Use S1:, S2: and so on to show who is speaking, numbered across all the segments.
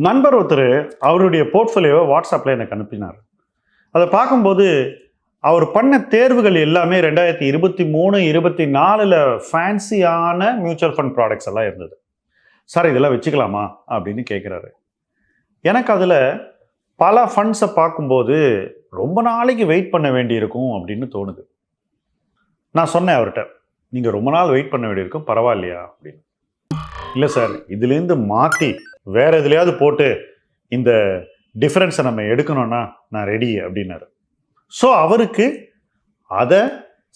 S1: நண்பர் ஒருத்தர் அவருடைய போர்ட்ஃபோலியோவை வாட்ஸ்அப்பில் எனக்கு அனுப்பினார். அதை பார்க்கும்போது அவர் பண்ண தேர்வுகள் எல்லாமே 2023, 24 ஃபேன்சியான மியூச்சுவல் ஃபண்ட் ப்ராடக்ட்ஸ் எல்லாம் இருந்தது. சார் இதெல்லாம் வச்சுக்கலாமா அப்படின்னு கேட்குறாரு. எனக்கு அதில் பல ஃபண்ட்ஸை பார்க்கும்போது ரொம்ப நாளைக்கு வெயிட் பண்ண வேண்டியிருக்கும் அப்படின்னு தோணுது. நான் சொன்னேன் அவர்கிட்ட, நீங்கள் ரொம்ப நாள் வெயிட் பண்ண வேண்டியிருக்கும், பரவாயில்லையா அப்படின்னு. இல்லை சார், இதுலேருந்து மாற்றி வேற எதுலையாவது போட்டு இந்த டிஃபரன்ஸை நம்ம எடுக்கணும்னா நான் ரெடி அப்படின்னாரு. ஸோ அவருக்கு அதை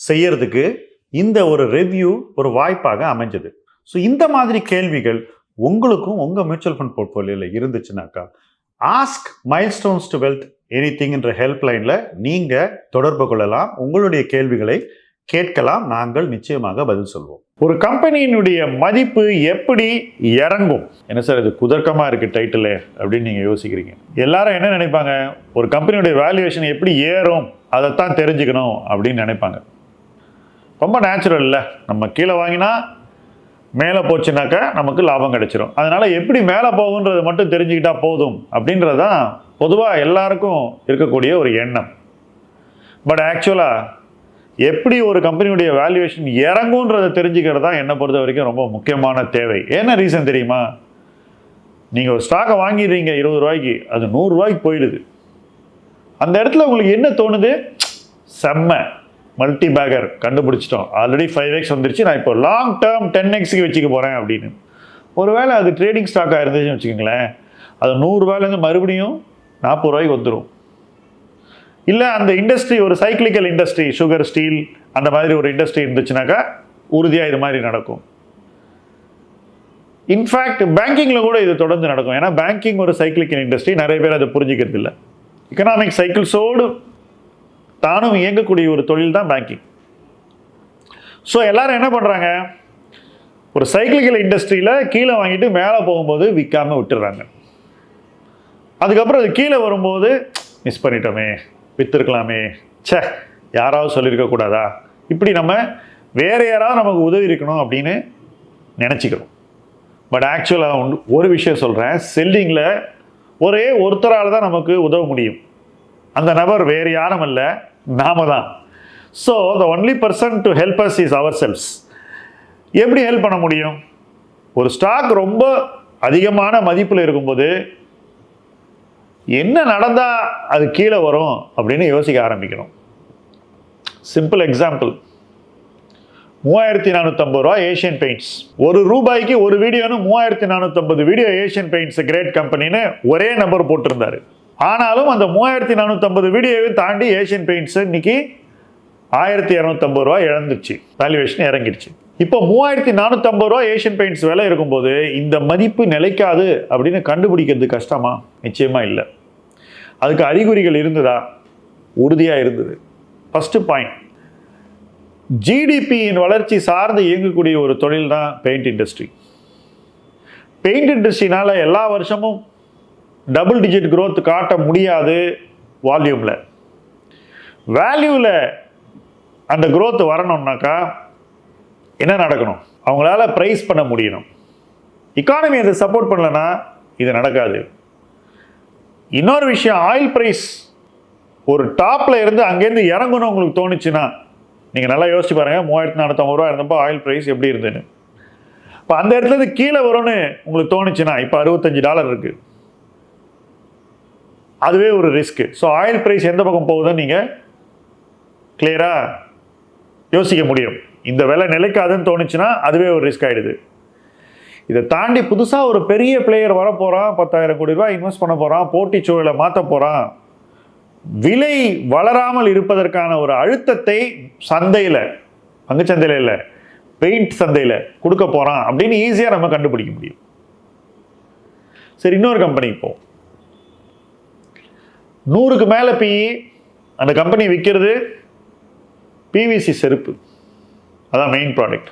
S1: செய்யறதுக்கு இந்த ஒரு ரிவ்யூ ஒரு வாய்ப்பாக அமைஞ்சது. ஸோ இந்த மாதிரி கேள்விகள் உங்களுக்கும் உங்கள் மியூச்சுவல் ஃபண்ட் போர்ட்ஃபோலியோவில் இருந்துச்சுனாக்கா ஆஸ்க் மைல்ஸ்டோன்ஸ் டு வெல்த் எனிதிங்ன்ற ஹெல்ப்லைனில் நீங்கள் தொடர்பு கொள்ளலாம். உங்களுடைய கேள்விகளை கேட்கலாம், நாங்கள் நிச்சயமாக பதில் சொல்வோம். ஒரு கம்பெனியினுடைய மதிப்பு எப்படி இறங்கும்? என்ன சார் இது குதர்க்கமாக இருக்குது டைட்டில் அப்படின்னு நீங்கள் யோசிக்கிறீங்க. எல்லாரும் என்ன நினைப்பாங்க, ஒரு கம்பெனியுடைய வேல்யூவேஷன் எப்படி ஏறும் அதைத்தான் தெரிஞ்சுக்கணும் அப்படின்னு நினைப்பாங்க. ரொம்ப நேச்சுரல் இல்லை, நம்ம கீழே வாங்கினா மேலே போச்சுனாக்கா நமக்கு லாபம் கிடைச்சிரும். அதனால் எப்படி மேலே போகுன்றது மட்டும் தெரிஞ்சுக்கிட்டா போதும் அப்படின்றது தான் பொதுவாக எல்லாருக்கும் இருக்கக்கூடிய ஒரு எண்ணம். பட் ஆக்சுவலாக எப்படி ஒரு கம்பெனியுடைய வேல்யூவேஷன் இறங்குன்றதை தெரிஞ்சுக்கிறது தான் என்னை பொறுத்த வரைக்கும் ரொம்ப முக்கியமான தேவை. என்ன ரீசன் தெரியுமா? நீங்கள் ஒரு ஸ்டாக்கை வாங்கிடுறீங்க 20 ரூபாய்க்கு, அது 100 ரூபாய்க்கு போயிடுது. அந்த இடத்துல உங்களுக்கு என்ன தோணுது? செம்ம மல்டி பேக்கர் கண்டுபிடிச்சிட்டோம், ஆல்ரெடி 5x வந்துருச்சு, நான் இப்போ லாங் டேர்ம் 10xக்கு வச்சுக்க போகிறேன் அப்படின்னு. ஒருவேளை அது ட்ரேடிங் ஸ்டாக்காக இருந்துச்சுன்னு வச்சுக்கோங்களேன், அது 100 ரூபாயிலேருந்து மறுபடியும் 40 ரூபாய்க்கு வந்துடும். இல்லை அந்த இண்டஸ்ட்ரி ஒரு சைக்கிளிக்கல் இண்டஸ்ட்ரி, சுகர், ஸ்டீல் அந்த மாதிரி ஒரு இண்டஸ்ட்ரி இருந்துச்சுனாக்கா உறுதியாக இது மாதிரி நடக்கும். இன்ஃபேக்ட் பேங்கிங்கில் கூட இது தொடர்ந்து நடக்கும். ஏன்னா பேங்கிங் ஒரு சைக்கிளிக்கல் இண்டஸ்ட்ரி, நிறைய பேர் அதை புரிஞ்சுக்கிறது இல்லை. எக்கனாமிக் சைக்கிள்ஸோடு தானும் இயங்கக்கூடிய ஒரு தொழில் தான் பேங்கிங். ஸோ எல்லாரும் என்ன பண்ணுறாங்க, ஒரு சைக்கிளிக்கல் இண்டஸ்ட்ரியில் கீழே வாங்கிட்டு மேலே போகும்போது விற்காமல் விட்டுடுறாங்க. அதுக்கப்புறம் அது கீழே வரும்போது மிஸ் பண்ணிட்டோமே, விற்றுருக்கலாமே, சே யாராவது சொல்லியிருக்கக்கூடாதா, இப்படி நம்ம வேறு யாராவது நமக்கு உதவி இருக்கணும் அப்படின்னு நினச்சிக்கிறோம். பட் ஆக்சுவலாக ஒரு விஷயம் சொல்கிறேன், செல்லிங்கில் ஒரே ஒருத்தரால் தான் நமக்கு உதவ முடியும். அந்த நபர் வேறு யாரும் இல்லை, நாம தான். So the only person to help us is ourselves. எப்படி ஹெல்ப் பண்ண முடியும்? ஒரு ஸ்டாக் ரொம்ப அதிகமான மதிப்பில் இருக்கும்போது என்ன நடந்தால் அது கீழே வரும் அப்படின்னு யோசிக்க ஆரம்பிக்கணும். சிம்பிள் எக்ஸாம்பிள், 3450 ரூபா ஏஷியன் பெயிண்ட்ஸ். ₹1 ஒரு வீடியோன்னு 3450 வீடியோ ஏஷியன் பெயிண்ட்ஸ் கிரேட் கம்பெனின்னு ஒரே நம்பர் போட்டிருந்தாரு. ஆனாலும் அந்த 3450 வீடியோவை தாண்டி ஏஷியன் பெயிண்ட்ஸ் இன்னைக்கு 1250 ரூபா இழந்துச்சு, வேல்யூவேஷன் இறங்கிடுச்சு. இப்போ 3450 ரூபா ஏஷியன் பெயிண்ட்ஸ் விலை இருக்கும்போது இந்த மதிப்பு நிலைக்காது அப்படின்னு கண்டுபிடிக்கிறது கஷ்டமா? நிச்சயமா இல்லை. அதுக்கு அறிகுறிகள் இருந்ததா? உறுதியாக இருந்தது. ஃபர்ஸ்ட் பாயிண்ட், ஜிடிபியின் வளர்ச்சி சார்ந்து இயங்கக்கூடிய ஒரு தொழில் தான் பெயிண்ட் இண்டஸ்ட்ரி. பெயிண்ட் இண்டஸ்ட்ரினால எல்லா வருஷமும் டபுள் டிஜிட் growth காட்ட முடியாது. வால்யூமில், வேல்யூவில் அந்த growth வரணும்னாக்கா என்ன நடக்கணும்? அவங்களால ப்ரைஸ் பண்ண முடியணும். இக்கானமி அதை சப்போர்ட் பண்ணலன்னா இது நடக்காது. இன்னொரு விஷயம், ஆயில் ப்ரைஸ் ஒரு டாப்பில் இருந்து அங்கேருந்து இறங்கணும் உங்களுக்கு தோணுச்சுன்னா நீங்கள் நல்லா யோசிச்சு பாருங்கள். 3450 ரூபா இருந்தப்போ ஆயில் ப்ரைஸ் எப்படி இருந்ததுன்னு. இப்போ அந்த இடத்துலேருந்து கீழே வரும்னு உங்களுக்கு தோணுச்சுன்னா இப்போ $65 இருக்குது, அதுவே ஒரு ரிஸ்க்கு. ஸோ ஆயில் ப்ரைஸ் எந்த பக்கம் போகுதுன்னு நீங்கள் கிளியராக யோசிக்க முடியும். இந்த விலை நிலைக்காதுன்னு தோணுச்சுன்னா அதுவே ஒரு ரிஸ்க் ஆகிடுது. இதை தாண்டி புதுசாக ஒரு பெரிய பிளேயர் வரப்போகிறான், 10,000 கோடி ரூபாய் இன்வெஸ்ட் பண்ண போகிறான், போட்டி சூழலை மாற்ற போகிறான், விலை வளராமல் இருப்பதற்கான ஒரு அழுத்தத்தை சந்தையில், பங்குச்சந்தையில் இல்லை பெயிண்ட் சந்தையில் கொடுக்க போகிறான் அப்படின்னு ஈஸியாக நம்ம கண்டுபிடிக்க முடியும். சரி, இன்னொரு கம்பெனி இப்போ 100க்கு மேலே பிஇ, அந்த கம்பெனி விற்கிறது பிவிசி செருப்பு, அதான் மெயின் ப்ராடக்ட்.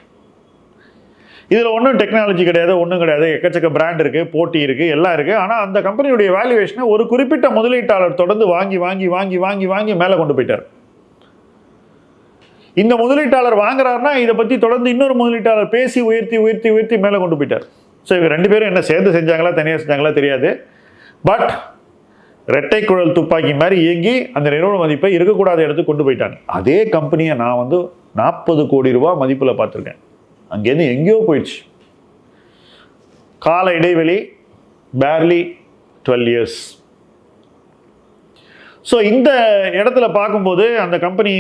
S1: இதில் ஒன்றும் டெக்னாலஜி கிடையாது, ஒன்றும் கிடையாது, எக்கச்சக்க பிராண்ட் இருக்குது, போட்டி இருக்குது, எல்லாம் இருக்குது. ஆனால் அந்த கம்பெனியுடைய வேல்யூவேஷனை ஒரு குறிப்பிட்ட முதலீட்டாளர் தொடர்ந்து வாங்கி வாங்கி வாங்கி வாங்கி வாங்கி மேலே கொண்டு போயிட்டார். இந்த முதலீட்டாளர் வாங்குறாருன்னா இதை பற்றி தொடர்ந்து இன்னொரு முதலீட்டாளர் பேசி உயர்த்தி உயர்த்தி உயர்த்தி மேலே கொண்டு போயிட்டார். ஸோ இவங்க 2 பேரும் என்ன சேர்ந்து செஞ்சாங்களா தனியாக செஞ்சாங்களா தெரியாது. பட் இரட்டை குழல் துப்பாக்கி மாதிரி இயங்கி அந்த நிறுவன மதிப்பை இருக்கக்கூடாத இடத்துக்கு கொண்டு போயிட்டாங்க. அதே கம்பெனியை நான் 40 கோடி ரூபாய் மதிப்பில் பார்த்துருக்கேன். அங்கேருந்து எங்கேயோ போயிடுச்சு. கால இடைவெளி பேர்லி 12 இயர்ஸ். ஸோ இந்த இடத்துல பார்க்கும்போது அந்த கம்பெனி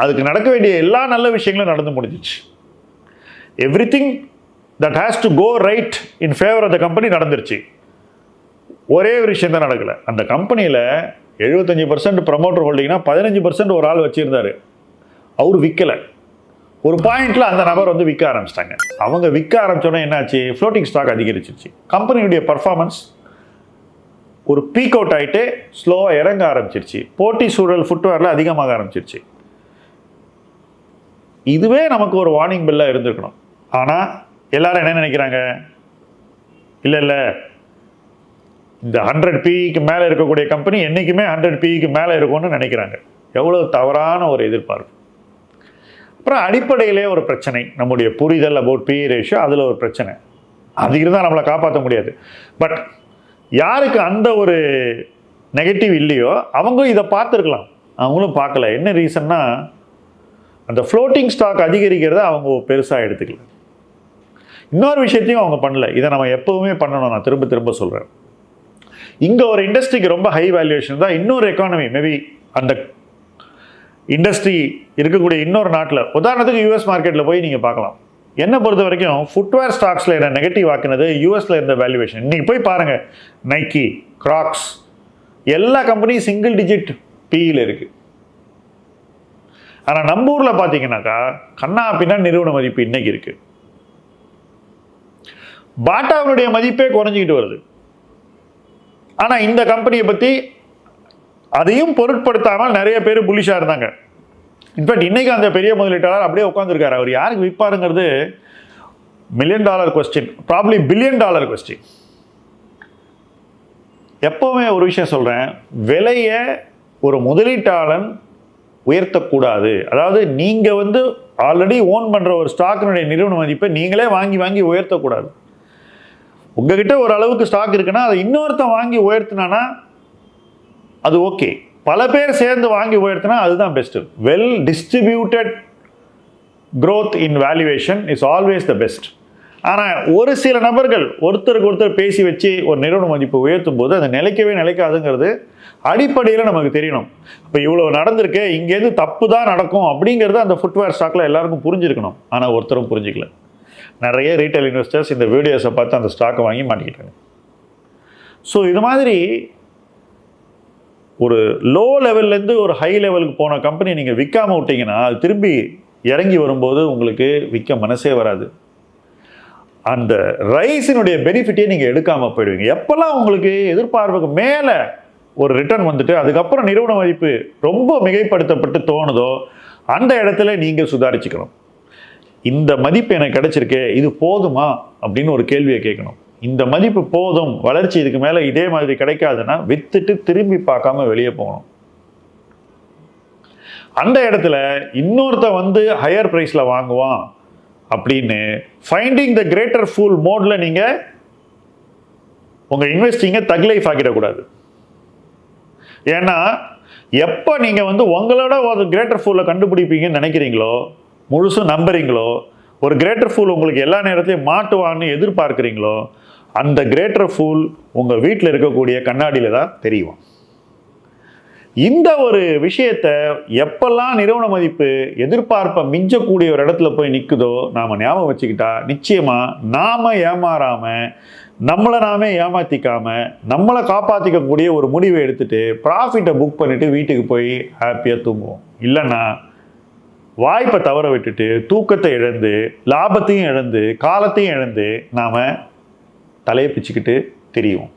S1: அதுக்கு நடக்க வேண்டிய எல்லா நல்ல விஷயங்களும் நடந்து முடிஞ்சிச்சு. Everything that has to go right in favour of the company நடந்துருச்சு. ஒரே ஒரு விஷயம் தான் நடக்கலை. அந்த கம்பெனியில் 75% ப்ரமோட்டர் ஹோல்டிங்னா 15% ஒரு ஆள் வச்சுருந்தார். அவர் விற்கலை. ஒரு பாயிண்டில் அந்த நபர் விற்க ஆரம்பிச்சிட்டாங்க. அவங்க விற்க ஆரம்பித்தோன்னே என்னாச்சு, ஃப்ளோட்டிங் ஸ்டாக் அதிகரிச்சிருச்சு. கம்பெனியுடைய பர்ஃபார்மன்ஸ் ஒரு பீக் அவுட் ஆகிட்டு ஸ்லோவாக இறங்க ஆரம்பிச்சிருச்சு. போட்டி சூழல் ஃபுட்வேரில் அதிகமாக ஆரம்பிச்சிருச்சு. இதுவே நமக்கு ஒரு வார்னிங் பெல்லாக இருந்திருக்கணும். ஆனால் எல்லாரும் என்ன நினைக்கிறாங்க, இல்லை இந்த 100 PEக்கு மேலே இருக்கக்கூடிய கம்பெனி என்றைக்குமே 100 PEக்கு மேலே இருக்கும்னு நினைக்கிறாங்க. எவ்வளோ தவறான ஒரு எதிர்பார்ப்பு. அப்புறம் அடிப்படையிலே ஒரு பிரச்சனை, நம்முடைய புரிதல் அபவுட் PE ரேஷியோ, அதில் ஒரு பிரச்சனை. அது இருந்தால் நம்மளை காப்பாற்ற முடியாது. பட் யாருக்கு அந்த ஒரு நெகட்டிவ் இல்லையோ அவங்க இதை பார்த்துருக்கலாம். அவங்களும் பார்க்கல. என்ன ரீசன்னா, அந்த ஃப்ளோட்டிங் ஸ்டாக் அதிகரிக்கிறத அவங்க பெருசாக எடுத்துக்கல. இன்னொரு விஷயத்தையும் அவங்க பண்ணல. இதை நம்ம எப்போவுமே பண்ணணும். நான் திரும்ப திரும்ப சொல்கிறேன். இங்கே ஒரு இண்டஸ்ட்ரிக்கு ரொம்ப ஹை வேல்யூவேஷன் தான். இன்னொரு எக்கானமி மேபி அந்த இண்டஸ்ட்ரி இருக்கக்கூடிய இன்னொரு நாட்டில், உதாரணத்துக்கு யூஎஸ் மார்க்கெட்டில் போய் நீங்கள் பார்க்கலாம். என்னை பொறுத்த வரைக்கும் ஃபுட்வேர் ஸ்டாக்ஸில் என்ன நெகட்டிவ் ஆக்கினது யூஎஸில் இருந்த வேல்யூவேஷன். இன்றைக்கி போய் பாருங்கள், நைக்கி, கிராக்ஸ், எல்லா கம்பெனியும் சிங்கிள் டிஜிட் பிஇயில் இருக்குது. ஆனால் நம்ம ஊரில் பார்த்தீங்கன்னாக்கா கண்ணா பின்னா நிறுவன மதிப்பு இன்னைக்கு இருக்குது. பாட்டாவுடைய மதிப்பே குறைஞ்சிக்கிட்டு வருது. ஆனால் இந்த கம்பெனியை பற்றி அதையும் பொருட்படுத்தாமல் நிறைய பேர் புலிஷாக இருந்தாங்க. இன்ஃபேக்ட் இன்னைக்கு அந்த பெரிய முதலீட்டாளர் அப்படியே உட்காந்துருக்காரு. அவர் யாருக்கு விற்பாருங்கிறது $1 million question, probably $1 billion question. எப்போவுமே ஒரு விஷயம் சொல்கிறேன், விலையை ஒரு முதலீட்டாளன் உயர்த்தக்கூடாது. அதாவது நீங்கள் ஆல்ரெடி ஓன் பண்ணுற ஒரு ஸ்டாக்கினுடைய நிறுவன மதிப்பை நீங்களே வாங்கி வாங்கி உயர்த்தக்கூடாது. உங்ககிட்ட ஒரு அளவுக்கு ஸ்டாக் இருக்குன்னா அதை இன்னொருத்தன் வாங்கி உயர்த்தினானா அது ஓகே. பல பேர் சேர்ந்து வாங்கி உயர்த்தினா அதுதான் best. Well distributed growth in valuation is always the best. ஆனால் ஒரு சில நபர்கள் ஒருத்தருக்கு ஒருத்தர் பேசி வச்சு ஒரு நிறுவன மதிப்பு உயர்த்தும் போது அது நிலைக்காதுங்கிறது அடிப்படையில் நமக்கு தெரியணும். இப்போ இவ்வளோ நடந்திருக்கு, இங்கேருந்து தப்பு தான் நடக்கும் அப்படிங்கிறது அந்த ஃபுட்வேர் ஸ்டாக்கில் எல்லாருக்கும் புரிஞ்சிருக்கணும். ஆனால் ஒருத்தரும் புரிஞ்சிக்கல. நிறைய ரீட்டைல் இன்வெஸ்டர்ஸ் இந்த வீடியோஸை பார்த்து அந்த ஸ்டாக்கை வாங்கி மாட்டிக்கிட்டாங்க. ஸோ இது மாதிரி ஒரு லோ லெவல்லேருந்து ஒரு ஹை லெவலுக்கு போன கம்பெனி நீங்கள் விற்காம விட்டீங்கன்னா அது திரும்பி இறங்கி வரும்போது உங்களுக்கு விற்க மனசே வராது. அந்த ரைஸினுடைய பெனிஃபிட்டே நீங்கள் எடுக்காமல் போயிடுவீங்க. எப்போல்லாம் உங்களுக்கு எதிர்பார்ப்புக்கு மேலே ஒரு ரிட்டர்ன் அதுக்கப்புறம் நிறுவன மதிப்பு ரொம்ப மிகைப்படுத்தப்பட்டு தோணுதோ அந்த இடத்துல நீங்கள் சுதாரிச்சுக்கணும். இந்த மதிப்பு எனக்கு கிடைச்சிருக்கே, இது போதுமா அப்படின்னு ஒரு கேள்வியை கேட்கணும். இந்த மதிப்பு போதும், வளர்ச்சி இதுக்கு மேலே இதே மாதிரி கிடைக்காதுன்னா வித்துட்டு திரும்பி பார்க்காம வெளியே போகணும். அந்த இடத்துல இன்னொருத்த ஹையர் ப்ரைஸில் வாங்குவான் அப்படின்னு ஃபைண்டிங் த கிரேட்டர் ஃபூல் மோடில் நீங்கள் உங்கள் இன்வெஸ்டிங்கை தக் லைஃப் ஆக்கிடக்கூடாது. ஏன்னா எப்போ நீங்கள் உங்களோட ஒரு கிரேட்டர் ஃபூலை கண்டுபிடிப்பீங்கன்னு நினைக்கிறீங்களோ, முழுசும் நம்புறீங்களோ, ஒரு கிரேட்டர் ஃபூல் உங்களுக்கு எல்லா நேரத்தையும் மாட்டுவான்னு எதிர்பார்க்குறீங்களோ, அந்த கிரேட்டர் ஃபூல் உங்கள் வீட்டில் இருக்கக்கூடிய கண்ணாடியில் தான் தெரியும். இந்த ஒரு விஷயத்தை எப்பெல்லாம் நிறுவன மதிப்பு எதிர்பார்ப்பை மிஞ்சக்கூடிய ஒரு இடத்துல போய் நிற்குதோ நாம் ஞாபகம் வச்சுக்கிட்டா நிச்சயமாக நாம் ஏமாறாமல், நம்மளை நாமே ஏமாற்றிக்காமல், நம்மளை காப்பாற்றிக்கக்கூடிய ஒரு முடிவை எடுத்துகிட்டு ப்ராஃபிட்டை புக் பண்ணிவிட்டு வீட்டுக்கு போய் ஹாப்பியாக தூங்குவோம். இல்லைன்னா வாய்ப்பை தவற விட்டுட்டு தூக்கத்தை இழந்து, லாபத்தையும் இழந்து, காலத்தையும் இழந்து நாம் தலையை பிச்சுக்கிட்டு தெரியும்.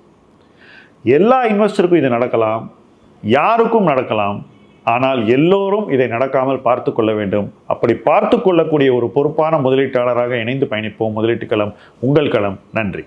S1: எல்லா இன்வெஸ்டருக்கும் இது நடக்கலாம், யாருக்கும் நடக்கலாம். ஆனால் எல்லோரும் இதை நடக்காமல் பார்த்து கொள்ள வேண்டும். அப்படி பார்த்து கொள்ளக்கூடிய ஒரு பொறுப்பான முதலீட்டாளராக இணைந்து பயணிப்போம். முதலீட்டு களம் உங்கள் களம். நன்றி.